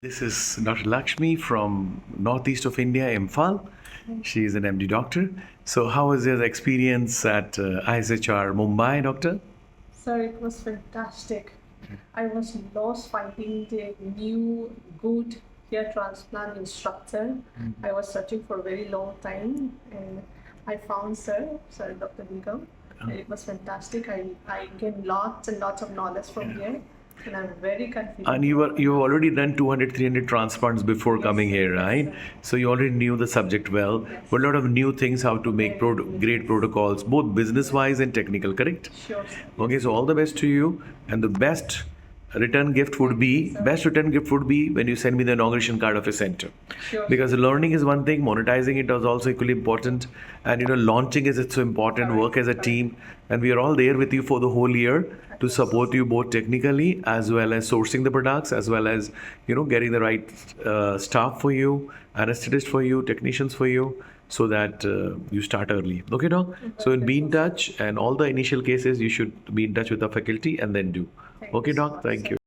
This is Dr. Lakshmi from northeast of India, Imphal. She is an MD doctor. So, how was your experience at ISHR Mumbai, doctor? Sir, it was fantastic. I was lost finding the new good hair transplant instructor. I was searching for a very long time and I found Sir Dr. Vivek. And it was fantastic. I gained lots and lots of knowledge from here and I'm very confident. And you've already done 200, 300 transplants before Yes, coming here, yes, right? sir. So you already knew the subject well. Yes. But a lot of new things how to make great protocols, both business-wise and technical, correct? Sure, sir. Okay, so all the best to you. And the best return gift would be when you send me the inauguration card of your center. Sure. Because learning is one thing, monetizing it is also equally important, and launching is so important. Work as a team, and we are all there with you for the whole year to support you both technically as well as sourcing the products, as well as getting the right staff for you, anesthetist for you, technicians for you, so that you start early. Okay, doc? So be in touch, and all the initial cases you should be in touch with the faculty and then do. Okay, doc? Thank you.